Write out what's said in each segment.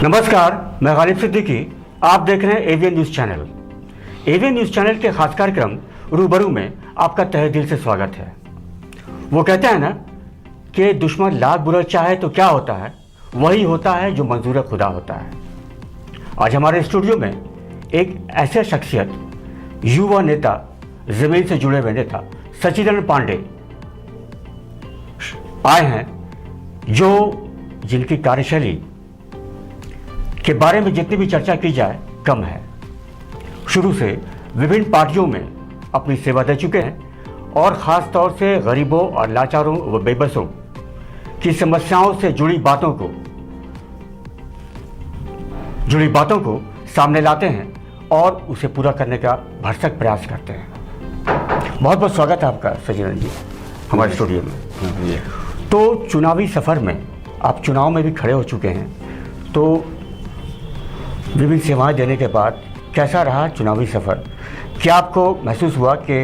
नमस्कार, मैं गालिब सिद्दीकी। आप देख रहे हैं AVN news channel. AVN news channel के खास कार्यक्रम रूबरू में आपका तहे दिल से स्वागत है। वो कहते हैं ना कि दुश्मन लाख बुरा चाहे तो क्या होता है, वही होता है जो मंजूर खुदा होता है। आज हमारे स्टूडियो में एक ऐसे शख्सियत, युवा नेता, जमीन से जुड़े हुए नेता सचिदानंद पांडे आए हैं, जो जिनकी कार्यशैली के बारे में जितनी भी चर्चा की जाए कम है। शुरू से विभिन्न पार्टियों में अपनी सेवा दे चुके हैं और ख़ास तौर से गरीबों और लाचारों व बेबसों की समस्याओं से जुड़ी बातों को सामने लाते हैं और उसे पूरा करने का भरसक प्रयास करते हैं। बहुत बहुत स्वागत है आपका सचिदानंद जी हमारे स्टूडियो में। तो चुनावी सफ़र में आप चुनाव में भी खड़े हो चुके हैं, तो विभिन्न सेवाएं देने के बाद कैसा रहा चुनावी सफ़र? क्या आपको महसूस हुआ कि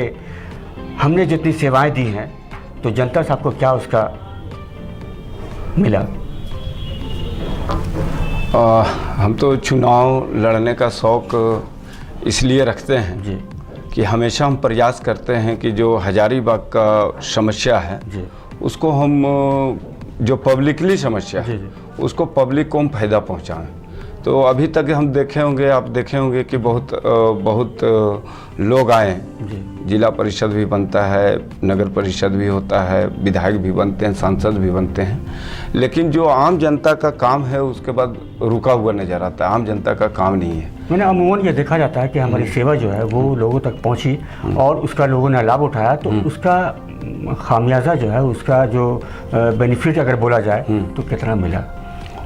हमने जितनी सेवाएं दी हैं तो जनता से आपको क्या उसका मिला? हम तो चुनाव लड़ने का शौक़ इसलिए रखते हैं जी कि हमेशा हम प्रयास करते हैं कि जो हजारीबाग का समस्या है जी उसको हम जो पब्लिकली समस्या है उसको पब्लिक को हम फ़ायदा पहुँचाएँ। तो अभी तक हम आप देखे होंगे कि बहुत लोग आए। जिला परिषद भी बनता है, नगर परिषद भी होता है, विधायक भी बनते हैं, सांसद भी बनते हैं, लेकिन जो आम जनता का काम है उसके बाद रुका हुआ नज़र आता है। आम जनता का काम नहीं है। मैंने अमूमन ये देखा जाता है कि हमारी सेवा जो है वो लोगों तक पहुंची और उसका लोगों ने लाभ उठाया, तो उसका खामियाजा जो है, उसका जो बेनिफिट अगर बोला जाए तो कितना मिला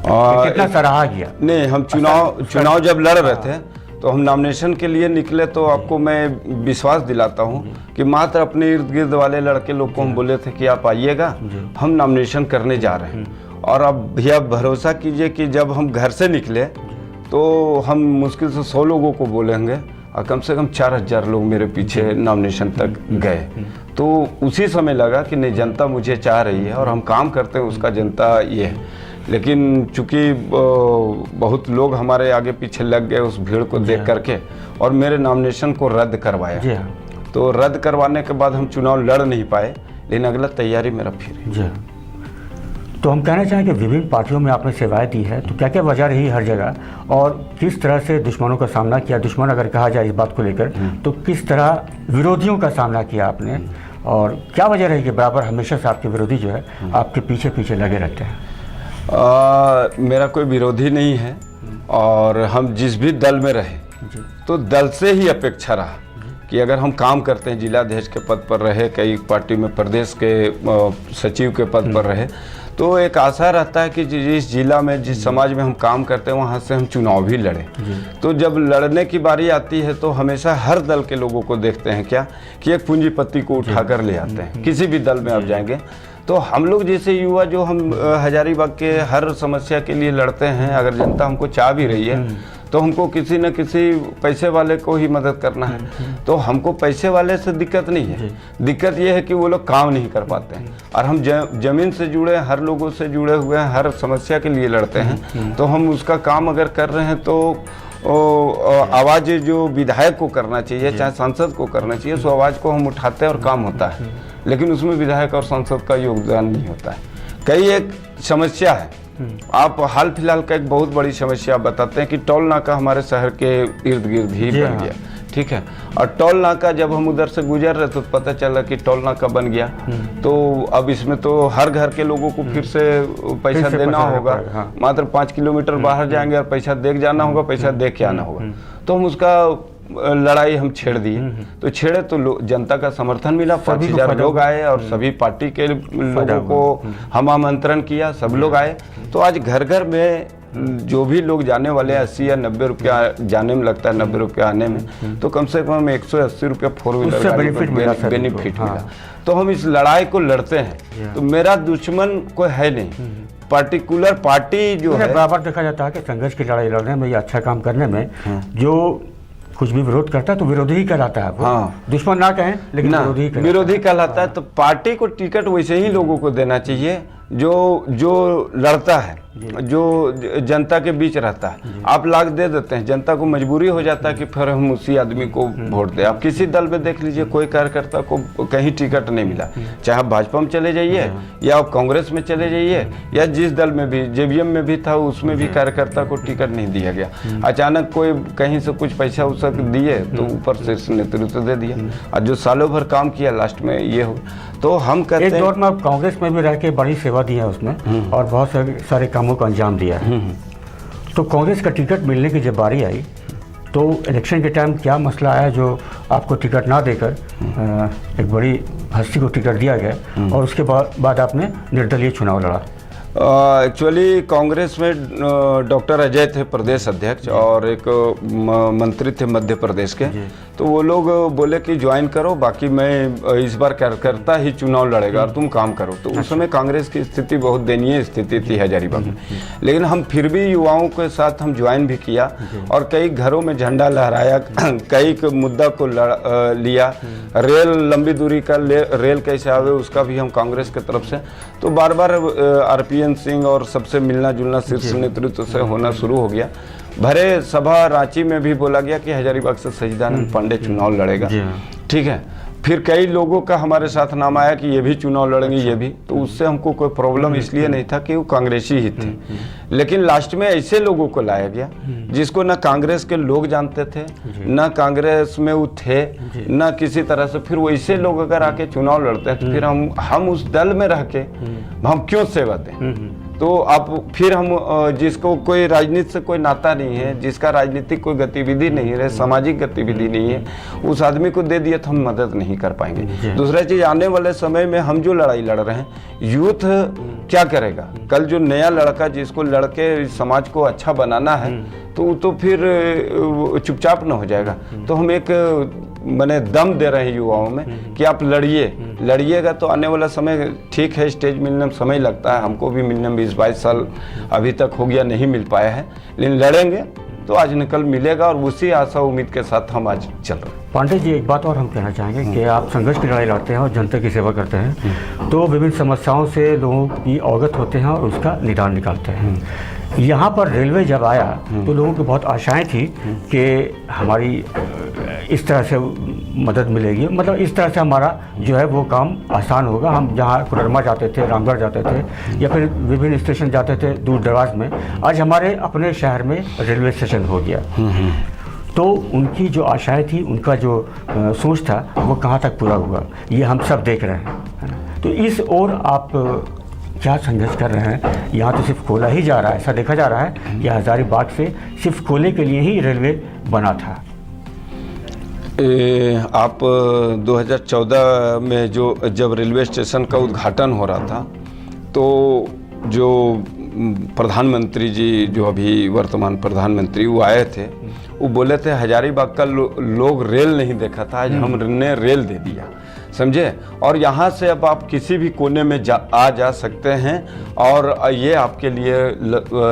और कितना सराहा गया? नहीं, हम चुनाव जब लड़ रहे थे तो हम नॉमिनेशन के लिए निकले, तो आपको मैं विश्वास दिलाता हूं कि मात्र अपने इर्द गिर्द वाले लड़के लोग को हम बोले थे कि आप आइएगा, हम नॉमिनेशन करने जा रहे हैं। और अब भैया भरोसा कीजिए कि जब हम घर से निकले तो हम मुश्किल से 100 लोगों को बोलेंगे और कम से कम 4000 लोग मेरे पीछे नॉमिनेशन तक गए। तो उसी समय लगा कि नहीं, जनता मुझे चाह रही है और हम काम करते हैं उसका जनता ये है। लेकिन चूँकि बहुत लोग हमारे आगे पीछे लग गए उस भीड़ को देख करके और मेरे नॉमिनेशन को रद्द करवाया। तो रद्द करवाने के बाद हम चुनाव लड़ नहीं पाए, लेकिन अगला तैयारी मेरा फिर है। तो हम कहना चाहें कि विभिन्न पार्टियों में आपने सेवाएं दी है, तो क्या क्या वजह रही हर जगह और किस तरह से दुश्मनों का सामना किया? दुश्मन अगर कहा जाए इस बात को लेकर, तो किस तरह विरोधियों का सामना किया आपने और क्या वजह रही कि बराबर हमेशा से आपके विरोधी जो है आपके पीछे पीछे लगे रहते हैं? मेरा कोई विरोधी नहीं है और हम जिस भी दल में रहे तो दल से ही अपेक्षा रहा कि अगर हम काम करते हैं, जिलाध्यक्ष के पद पर रहे, कई पार्टी में प्रदेश के सचिव के पद पर रहे, तो एक आशा रहता है कि जिस जिला में, जिस समाज में हम काम करते हैं वहाँ से हम चुनाव भी लड़ें। तो जब लड़ने की बारी आती है तो हमेशा हर दल के लोगों को देखते हैं क्या कि एक पूंजीपति को उठा कर ले आते हैं। किसी भी दल में आप जाएंगे तो हम लोग जैसे युवा जो हम हजारीबाग के हर समस्या के लिए लड़ते हैं, अगर जनता हमको चाह भी रही है तो हमको किसी न किसी पैसे वाले को ही मदद करना है। तो हमको पैसे वाले से दिक्कत नहीं है, दिक्कत ये है कि वो लोग काम नहीं कर पाते हैं। और हम जमीन से जुड़े, हर लोगों से जुड़े हुए हैं, हर समस्या के लिए लड़ते हैं। तो हम उसका काम अगर कर रहे हैं तो आवाज़ जो विधायक को करना चाहिए, चाहे सांसद को करना चाहिए, उस आवाज़ को हम उठाते हैं और काम होता है। लेकिन उसमें विधायक और सांसद का योगदान नहीं होता है। कई एक समस्या है, आप हाल फिलहाल का एक बहुत बड़ी समस्या बताते हैं कि टोल नाका हमारे शहर के इर्द गिर्द ही बन गया, ठीक है। और टोल नाका जब हम उधर से गुजर रहे तो पता चला कि टोल नाका बन गया, तो अब इसमें तो हर घर के लोगों को फिर से पैसा देना होगा। मात्र 5 किलोमीटर बाहर जाएंगे और पैसा दे जाना होगा, पैसा दे के आना होगा। तो हम उसका लड़ाई हम छेड़ दिए। तो छेड़े तो जनता का समर्थन मिला, 5000 लोग आए और सभी पार्टी के लोगों को हम आमंत्रण किया, सब लोग आए। तो आज घर घर में जो भी लोग जाने वाले 80 या 90 रुपया जाने में लगता है, 90 रुपया आने में, तो कम से कम 180 रुपया 4 व्हीलर बेनिफिट मिला। तो हम इस लड़ाई को लड़ते हैं। तो मेरा दुश्मन कोई है नहीं, पर्टिकुलर पार्टी जो है। बराबर देखा जाता है कि संघर्ष की लड़ाई लड़ने में या अच्छा काम करने में जो कुछ भी विरोध करता है तो विरोधी ही कहलाता है। हाँ, दुश्मन ना कहें लेकिन विरोधी कहलाता है। तो पार्टी को टिकट वैसे ही लोगों को देना चाहिए जो लड़ता है, जो जनता के बीच रहता है, आप लाख दे देते हैं, जनता को मजबूरी हो जाता है कि फिर हम उसी आदमी को वोट दें। आप किसी दल में देख लीजिए, कोई कार्यकर्ता को कहीं टिकट नहीं मिला, चाहे आप भाजपा में चले जाइए या आप कांग्रेस में चले जाइए या जिस दल में भी, जेवीएम में भी था, उसमें भी कार्यकर्ता को टिकट नहीं दिया गया। अचानक कोई कहीं से कुछ पैसा उसा दिए तो ऊपर से नेतृत्व दे दिया, और जो सालों भर काम किया लास्ट में ये हो। तो हम कहते हैं, एक दौर में आप कांग्रेस में भी रह के बड़ी सेवा दी है उसमें, और बहुत सारे कामों को अंजाम दिया है। तो कांग्रेस का टिकट मिलने की जब बारी आई तो इलेक्शन के टाइम क्या मसला आया जो आपको टिकट ना देकर एक बड़ी हस्ती को टिकट दिया गया, और उसके बाद आपने निर्दलीय चुनाव लड़ा? एक्चुअली कांग्रेस में डॉक्टर अजय थे प्रदेश अध्यक्ष, और एक मंत्री थे मध्य प्रदेश के। तो वो लोग बोले कि ज्वाइन करो, बाकी मैं इस बार कार्यकर्ता ही चुनाव लड़ेगा और तुम काम करो। तो उस समय कांग्रेस की स्थिति बहुत दयनीय स्थिति थी हजारीबाग में, लेकिन हम फिर भी युवाओं के साथ हम ज्वाइन भी किया, और कई घरों में झंडा लहराया, कई मुद्दा को लिया। रेल, लंबी दूरी का रेल कैसे आवे, उसका भी हम कांग्रेस की तरफ से, तो बार बार आरपीएन सिंह और सबसे मिलना जुलना शीर्ष नेतृत्व से होना शुरू हो गया। भरे सभा रांची में भी बोला गया कि हजारीबाग से सच्चिदानंद पांडे चुनाव लड़ेगा, ठीक है। फिर कई लोगों का हमारे साथ नाम आया कि ये भी चुनाव लड़ेंगे, ये भी। तो उससे हमको कोई प्रॉब्लम इसलिए नहीं था कि वो कांग्रेसी ही थे, लेकिन लास्ट में ऐसे लोगों को लाया गया जिसको ना कांग्रेस के लोग जानते थे, ना कांग्रेस में वो थे, ना किसी तरह से। फिर वैसे लोग अगर आके चुनाव लड़ते हैं तो फिर हम उस दल में रह के हम क्यों सेवा दें? तो आप फिर हम जिसको कोई राजनीति से कोई नाता नहीं है, जिसका राजनीतिक कोई गतिविधि नहीं है, सामाजिक गतिविधि नहीं है, उस आदमी को दे दिया तो हम मदद नहीं कर पाएंगे। दूसरा चीज, आने वाले समय में हम जो लड़ाई लड़ रहे हैं, यूथ क्या करेगा? कल जो नया लड़का जिसको लड़के समाज को अच्छा बनाना है, तो फिर चुपचाप न हो जाएगा। तो हम एक मैंने दम दे रहे हैं युवाओं में कि आप लड़िएगा तो आने वाला समय ठीक है। स्टेज मिलने में समय लगता है, हमको भी मिलने में 20-22 साल अभी तक हो गया, नहीं मिल पाया है, लेकिन लड़ेंगे तो आज न कल मिलेगा, और उसी आशा उम्मीद के साथ हम आज चल रहे हैं। पांडे जी, एक बात और हम कहना चाहेंगे कि आप संघर्ष की लड़ाई लड़ते हैं और जनता की सेवा करते हैं, तो विभिन्न समस्याओं से लोगों की अवगत होते हैं और उसका निदान निकालते हैं। यहाँ पर रेलवे जब आया तो लोगों की बहुत आशाएं थी कि हमारी इस तरह से मदद मिलेगी, मतलब इस तरह से हमारा जो है वो काम आसान होगा। हम जहाँ कोडरमा जाते थे, रामगढ़ जाते थे, या फिर विभिन्न स्टेशन जाते थे दूर दराज में, आज हमारे अपने शहर में रेलवे स्टेशन हो गया। तो उनकी जो आशाएं थी, उनका जो सोच था, वो कहाँ तक पूरा हुआ, ये हम सब देख रहे हैं। तो इस ओर आप क्या संघर्ष कर रहे हैं? यहाँ तो सिर्फ कोयला ही जा रहा है, ऐसा देखा जा रहा है कि हजारीबाग से सिर्फ कोयले के लिए ही रेलवे बना था। आप 2014 में जब रेलवे स्टेशन का उद्घाटन हो रहा था, तो जो प्रधानमंत्री जी, जो अभी वर्तमान प्रधानमंत्री, वो आए थे, वो बोले थे हजारीबाग का लोग रेल नहीं देखा था, आज हमने रेल दे दिया, समझे। और यहाँ से अब आप किसी भी कोने में जा सकते हैं, और ये आपके लिए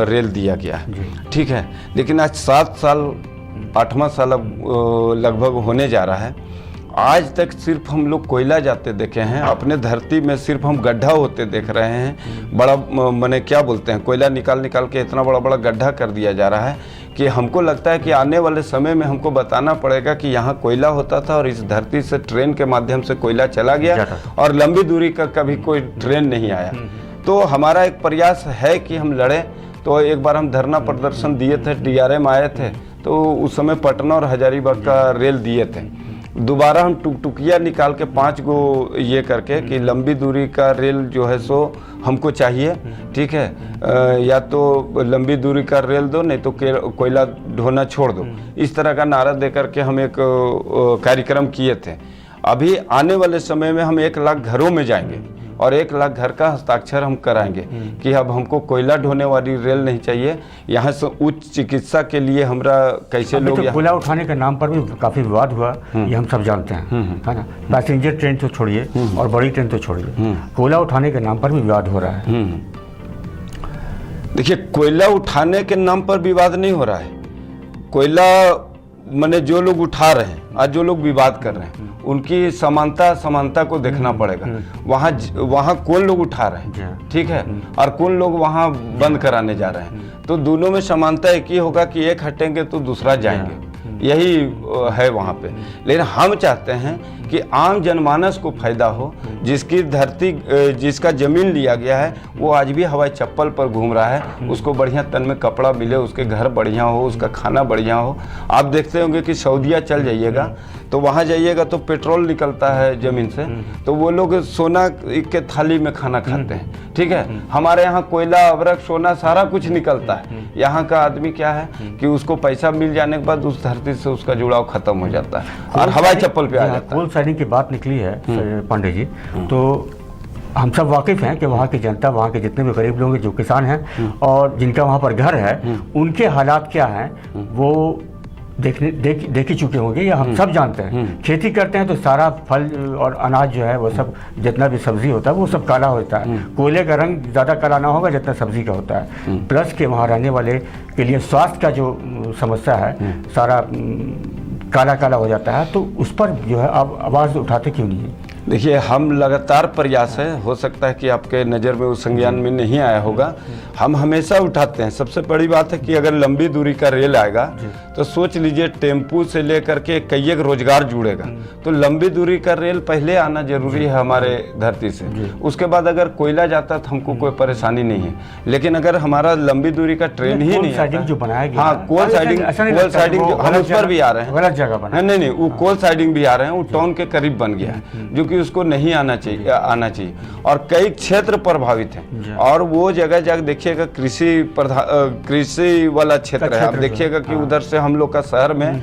रेल दिया गया है, ठीक है। लेकिन आज 7 साल 8वां साल अब लगभग होने जा रहा है, आज तक सिर्फ हम लोग कोयला जाते देखे हैं। अपने धरती में सिर्फ हम गड्ढा होते देख रहे हैं। बड़ा मैंने क्या बोलते हैं, कोयला निकाल के इतना बड़ा बड़ा गड्ढा कर दिया जा रहा है कि हमको लगता है कि आने वाले समय में हमको बताना पड़ेगा कि यहाँ कोयला होता था और इस धरती से ट्रेन के माध्यम से कोयला चला गया, और लंबी दूरी का कभी कोई ट्रेन नहीं आया। तो हमारा एक प्रयास है कि हम लड़ें। तो एक बार हम धरना प्रदर्शन दिए थे, DRM आए थे, तो उस समय पटना और हजारीबाग का रेल दिए थे। दोबारा हम टुकटुकिया निकाल के 5 गो ये करके कि लंबी दूरी का रेल जो है सो हमको चाहिए, ठीक है, या तो लंबी दूरी का रेल दो, नहीं तो कोयला ढोना छोड़ दो। इस तरह का नारा दे करके हम एक कार्यक्रम किए थे। अभी आने वाले समय में हम 1 लाख घरों में जाएंगे और 1 लाख घर का हस्ताक्षर हम कराएंगे कि अब हमको कोयला ढोने वाली रेल नहीं चाहिए। यहाँ से उच्च चिकित्सा के लिए हमरा कैसे लोग तो कोयला उठाने के नाम पर भी काफ़ी विवाद हुआ, ये हम सब जानते हैं, है ना। पैसेंजर ट्रेन तो छोड़िए और बड़ी ट्रेन तो छोड़िए, कोयला उठाने के नाम पर भी विवाद हो रहा है। देखिए, कोयला उठाने के नाम पर विवाद नहीं हो रहा है। कोयला माने जो लोग उठा रहे हैं और जो लोग विवाद कर रहे हैं उनकी समानता को देखना पड़ेगा। वहाँ कौन लोग उठा रहे हैं, ठीक है, और कौन लोग वहाँ बंद कराने जा रहे हैं। तो दोनों में समानता एक ही होगा कि एक हटेंगे तो दूसरा जाएंगे, यही है वहाँ पे। लेकिन हम चाहते हैं कि आम जनमानस को फायदा हो, जिसकी धरती जिसका ज़मीन लिया गया है वो आज भी हवाई चप्पल पर घूम रहा है, उसको बढ़िया तन में कपड़ा मिले, उसके घर बढ़िया हो, उसका खाना बढ़िया हो। आप देखते होंगे कि सऊदीया चल जाइएगा तो वहाँ जाइएगा तो पेट्रोल निकलता है ज़मीन से, तो वो लोग सोना के थाली में खाना खाते हैं, ठीक है। हमारे यहाँ कोयला, अवरक, सोना सारा कुछ निकलता है। यहाँ का आदमी क्या है कि उसको पैसा मिल जाने के बाद उस धरती से उसका जुड़ाव खत्म हो जाता है और हवाई चप्पल पे आ जाता है। कोल साइडिंग की बात निकली है पांडे जी, तो हम सब वाकिफ़ हैं कि वहाँ की जनता, वहाँ के जितने भी गरीब लोग हैं, जो किसान हैं और जिनका वहाँ पर घर है, उनके हालात क्या हैं वो देख ही चुके होंगे, या हम सब जानते हैं। खेती करते हैं तो सारा फल और अनाज जो है वो सब, जितना भी सब्जी होता है वो सब काला होता है। कोयले का रंग ज़्यादा काला ना होगा जितना सब्जी का होता है। प्लस के वहाँ रहने वाले के लिए स्वास्थ्य का जो समस्या है सारा काला काला हो जाता है। तो उस पर जो है आप आवाज़ उठाते क्यों नहीं है? देखिए, हम लगातार प्रयास है, हो सकता है कि आपके नज़र में उस संज्ञान में नहीं आया होगा, हम हमेशा उठाते हैं। सबसे बड़ी बात है कि अगर लंबी दूरी का रेल आएगा तो सोच लीजिए टेम्पू से लेकर के कई एक रोजगार जुड़ेगा, तो लंबी दूरी का रेल पहले आना जरूरी है हमारे धरती से। उसके बाद अगर कोयला जाता तो हमको कोई परेशानी नहीं है, लेकिन अगर हमारा लंबी दूरी का ट्रेन ही नहीं आता, जो बनाया गया, हाँ, कोल साइडिंग हम उस पर भी आ रहे हैं, गलत जगह बना, नहीं, वो कोल साइडिंग भी आ रहे हैं, वो टाउन के करीब बन गया है, जो कि उसको नहीं आना चाहिए और कई क्षेत्र प्रभावित हैं। और वो जगह देखिएगा कृषि वाला क्षेत्र है। आप देखिएगा कि उधर से हम लोग का शहर में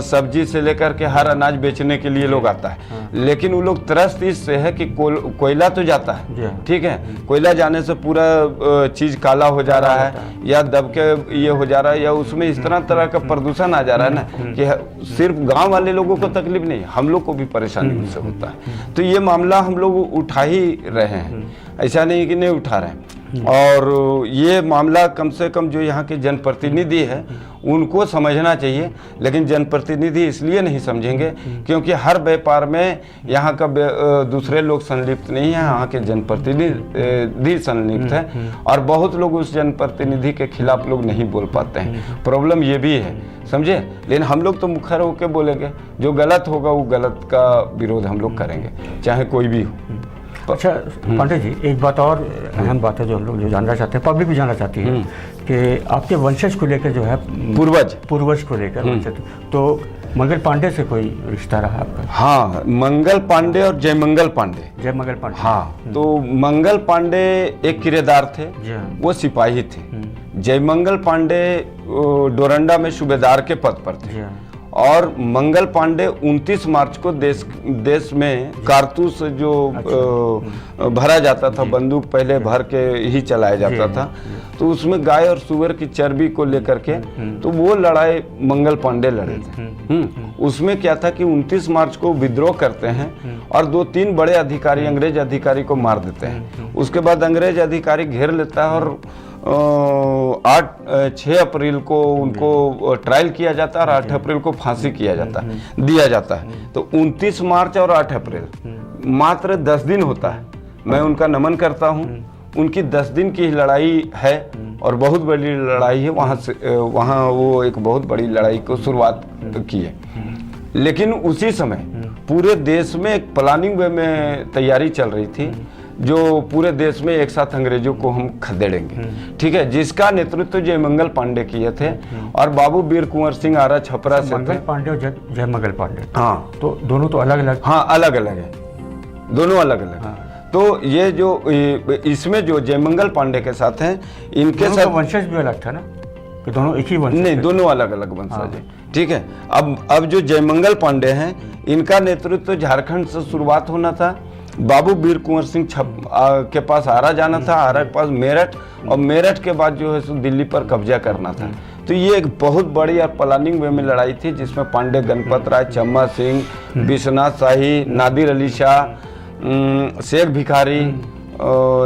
सब्जी से लेकर के हर अनाज बेचने के लिए लोग आता है, लेकिन वो लोग त्रस्त इससे है कि कोयला तो जाता है, ठीक है, कोयला जाने से पूरा चीज काला हो जा रहा है या दब के ये हो जा रहा है, या उसमें इस तरह का प्रदूषण आ जा रहा है ना कि सिर्फ गांव वाले लोगों को तकलीफ नहीं, हम लोग को भी परेशानी उससे होता है। तो ये मामला हम लोग उठा ही रहे हैं, ऐसा नहीं कि नहीं उठा रहे हैं। और ये मामला कम से कम जो यहाँ के जनप्रतिनिधि है उनको समझना चाहिए, लेकिन जनप्रतिनिधि इसलिए नहीं समझेंगे क्योंकि हर व्यापार में यहाँ का दूसरे लोग संलिप्त नहीं है, यहाँ के जनप्रतिनिधि संलिप्त है और बहुत लोग उस जनप्रतिनिधि के खिलाफ लोग नहीं बोल पाते हैं। प्रॉब्लम ये भी है, समझे। लेकिन हम लोग तो मुखर होकर बोलेंगे, जो गलत होगा वो गलत का विरोध हम लोग करेंगे, चाहे कोई भी हो। अच्छा पांडे जी, एक बात और अहम बात है जो हम लोग जो जानना चाहते हैं, पब्लिक भी जानना चाहती है कि आपके वंशज को लेकर जो है, पूर्वज को लेकर वंशज, तो मंगल पांडे से कोई रिश्ता रहा आपका? हाँ, मंगल पांडे और जयमंगल पांडे। हाँ, तो मंगल पांडे एक किराएदार थे, वो सिपाही थे। जयमंगल पांडे डोरंडा में सूबेदार के पद पर थे और मंगल पांडे 29 मार्च को देश में कारतूस जो भरा जाता था, बंदूक पहले भर के ही चलाया जाता था, तो उसमें गाय और सुअर की चर्बी को लेकर के, तो वो लड़ाई मंगल पांडे लड़े थे। उसमें क्या था कि 29 मार्च को विद्रोह करते हैं और 2-3 बड़े अधिकारी, अंग्रेज अधिकारी को मार देते हैं। उसके बाद अंग्रेज अधिकारी घेर लेता है और 6 अप्रैल को उनको ट्रायल किया जाता है और 8 अप्रैल को फांसी दिया जाता है। तो 29 मार्च और 8 अप्रैल मात्र 10 दिन होता है। मैं उनका नमन करता हूँ, उनकी 10 दिन की लड़ाई है और बहुत बड़ी लड़ाई है। वहाँ वो एक बहुत बड़ी लड़ाई को शुरुआत की है, लेकिन उसी समय पूरे देश में एक प्लानिंग वे में तैयारी चल रही थी, जो पूरे देश में एक साथ अंग्रेजों को हम खदेड़ेंगे, ठीक है, जिसका नेतृत्व जयमंगल पांडे किए थे और बाबू वीर कुंवर सिंह आरा छपरा से मंगल पांडे और जयमंगल पांडे, हाँ, तो दोनों तो अलग अलग, हाँ, अलग अलग है, दोनों अलग अलग। हाँ। तो ये जो इसमें जो जयमंगल पांडे के साथ हैं, इनके साथ वंशज भी अलग था ना, कि दोनों एक ही वंशज? नहीं, दोनों अलग अलग वंशज है, ठीक है। अब जो जयमंगल पांडे हैं, इनका नेतृत्व झारखंड से शुरुआत होना था। बाबू वीर कुंवर सिंह के पास आरा जाना था, आरा के पास मेरठ, और मेरठ के बाद जो है सो दिल्ली पर कब्जा करना था। तो ये एक बहुत बड़ी और प्लानिंग वे में लड़ाई थी, जिसमें पांडे गणपत राय, चम्मा सिंह, विश्वनाथ शाही, नादिर अली शाह, शेख भिखारी,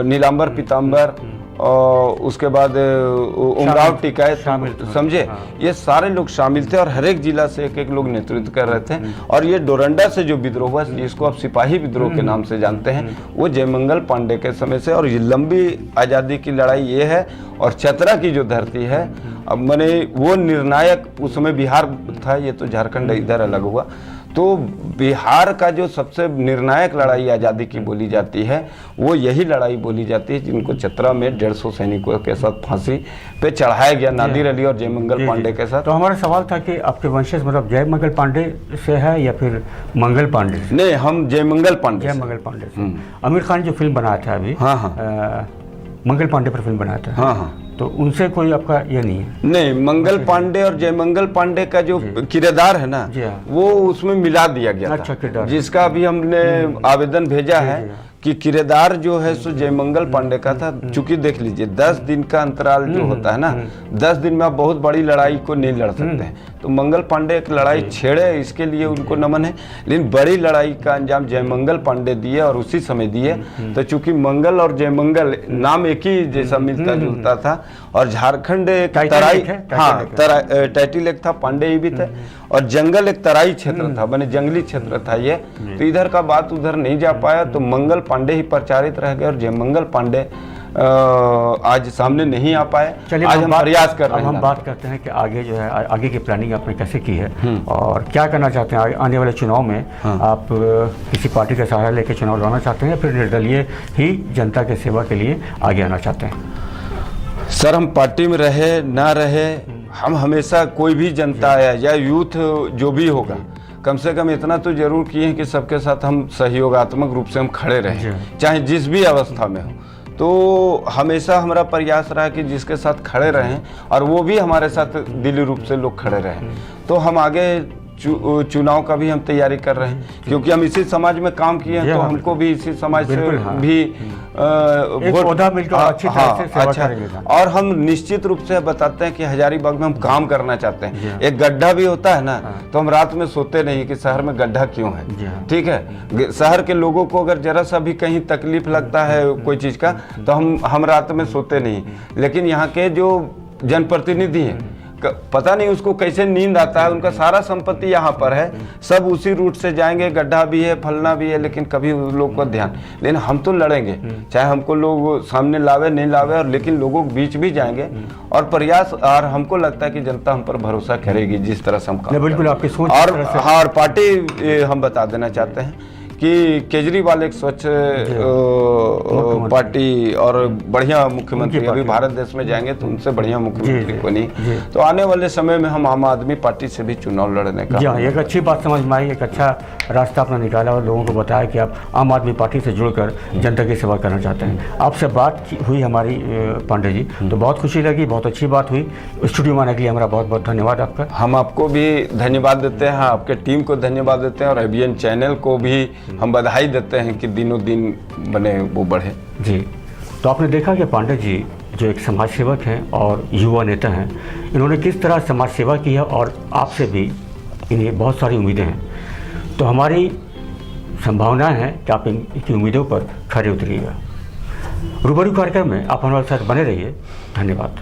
नीलांबर पीताम्बर और उसके बाद उमराव टिकायत, शामिल थे। समझे। हाँ। ये सारे लोग शामिल थे और हर एक जिला से एक एक लोग नेतृत्व कर रहे थे। और ये डोरंडा से जो विद्रोह हुआ, जिसको आप सिपाही विद्रोह के नाम से जानते हैं, वो जयमंगल पांडे के समय से, और ये लंबी आज़ादी की लड़ाई ये है। और चतरा की जो धरती है, अब मैंने वो निर्णायक, उस समय बिहार था, ये तो झारखंड इधर अलग हुआ। तो बिहार का जो सबसे निर्णायक लड़ाई आज़ादी की बोली जाती है, वो यही लड़ाई बोली जाती है, जिनको चतरा में 150 सैनिकों के साथ फांसी पे चढ़ाया गया, नादिर अली और जयमंगल पांडे के साथ। तो हमारा सवाल था कि आपके वंशज मतलब जयमंगल पांडे से है या फिर मंगल पांडे से? नहीं, हम जयमंगल पांडे से। जयमंगल पांडे से। आमिर खान जो फिल्म बनाया था अभी, हाँ हाँ, मंगल पांडे पर फिल्म बनाया था। हाँ हाँ, तो उनसे कोई आपका ये नहीं है? नहीं, मंगल पांडे और जयमंगल पांडे का जो किरदार है ना, जी हाँ। वो उसमें मिला दिया गया अच्छा, था, किरदार। जिसका अभी हमने आवेदन भेजा है कि किरदार जो है सो जयमंगल पांडे का था। चूंकि देख लीजिए 10 दिन का अंतराल जो होता है ना, 10 दिन में आप बहुत बड़ी लड़ाई को नहीं लड़ सकते हैं। तो मंगल पांडे एक लड़ाई छेड़े, इसके लिए उनको नमन है। लेकिन बड़ी लड़ाई का अंजाम जयमंगल पांडे दिए और उसी समय दिए। तो चूंकि मंगल और जयमंगल नाम एक ही जैसा मिलता जुलता था, और झारखंड एक तराई, हाँ टाइटिल एक था, पांडे ही भी थे, और जंगल एक तराई क्षेत्र था, माने जंगली क्षेत्र था ये। तो इधर का बात उधर नहीं जा पाया, तो मंगल पांडे ही प्रचारित रह गए और जयमंगल पांडे आज सामने नहीं आ पाए। चलिए, आज हम प्रयास कर रहे हैं। हम बात करते हैं कि आगे जो है, आगे की प्लानिंग आपने कैसे की है और क्या करना चाहते हैं आने वाले चुनाव में? आप किसी पार्टी का सहारा लेकर चुनाव लड़ना चाहते हैं या फिर निर्दलीय ही जनता के सेवा के लिए आगे आना चाहते हैं? सर, हम पार्टी में रहे ना रहे, हम हमेशा कोई भी जनता है या यूथ जो भी होगा, कम से कम इतना तो जरूर किए हैं कि सबके साथ हम सहयोगात्मक रूप से हम खड़े रहें, चाहे जिस भी अवस्था में हो। तो हमेशा हमारा प्रयास रहा कि जिसके साथ खड़े रहें और वो भी हमारे साथ दिली रूप से लोग खड़े रहें। तो हम आगे चुनाव का भी हम तैयारी कर रहे हैं, क्योंकि हम इसी समाज में काम किए हैं, तो हमको भी इसी समाज से भी वोट मिलकर अच्छी तरह से सेवा करेंगे। और हम निश्चित रूप से बताते हैं कि हजारीबाग में हम काम करना चाहते हैं। एक गड्ढा भी होता है ना, तो हम रात में सोते नहीं कि शहर में गड्ढा क्यों है। ठीक है, शहर के लोगों को अगर जरा सा भी कहीं तकलीफ लगता है कोई चीज का, तो हम रात में सोते नहीं। लेकिन यहाँ के जो जनप्रतिनिधि हैं, पता नहीं उसको कैसे नींद आता है, उनका सारा संपत्ति यहाँ पर है, सब उसी रूट से जाएंगे, गड्ढा भी है, फलना भी है, लेकिन कभी उन लोग को ध्यान। लेकिन हम तो लड़ेंगे, चाहे हमको लोग सामने लावे नहीं लावे, और लेकिन लोगों के बीच भी जाएंगे और प्रयास। और हमको लगता है कि जनता हम पर भरोसा करेगी जिस तरह से हम काम। बिल्कुल आपकी सोच। और पार्टी हम बता देना चाहते हैं कि केजरीवाल एक स्वच्छ पार्टी और बढ़िया मुख्यमंत्री, अभी भारत देश में जाएंगे तो उनसे बढ़िया मुख्यमंत्री को नहीं। तो आने वाले समय में हम आम आदमी पार्टी से भी चुनाव लड़ने का। जी हाँ, एक अच्छी बात समझ में आई, एक अच्छा रास्ता अपना निकाला और लोगों को बताया कि आप आम आदमी पार्टी से जुड़कर जनता की सेवा करना चाहते हैं। आपसे बात हुई हमारी पांडे जी, तो बहुत खुशी लगी, बहुत अच्छी बात हुई। स्टूडियो में आने के लिए हमारा बहुत बहुत धन्यवाद आपका। हम आपको भी धन्यवाद देते हैं, आपके टीम को धन्यवाद देते हैं, और एबीएन चैनल को भी हम बधाई देते हैं कि दिनों दिन बने वो बढ़े। जी, तो आपने देखा कि पांडे जी जो एक समाज सेवक हैं और युवा नेता हैं, इन्होंने किस तरह समाज सेवा की है और आपसे भी इन्हें बहुत सारी उम्मीदें हैं। तो हमारी संभावनाएं हैं कि आप इनकी उम्मीदों पर खरे उतरिएगा। रूबरू कार्यक्रम में आप हमारे साथ बने रहिए। धन्यवाद।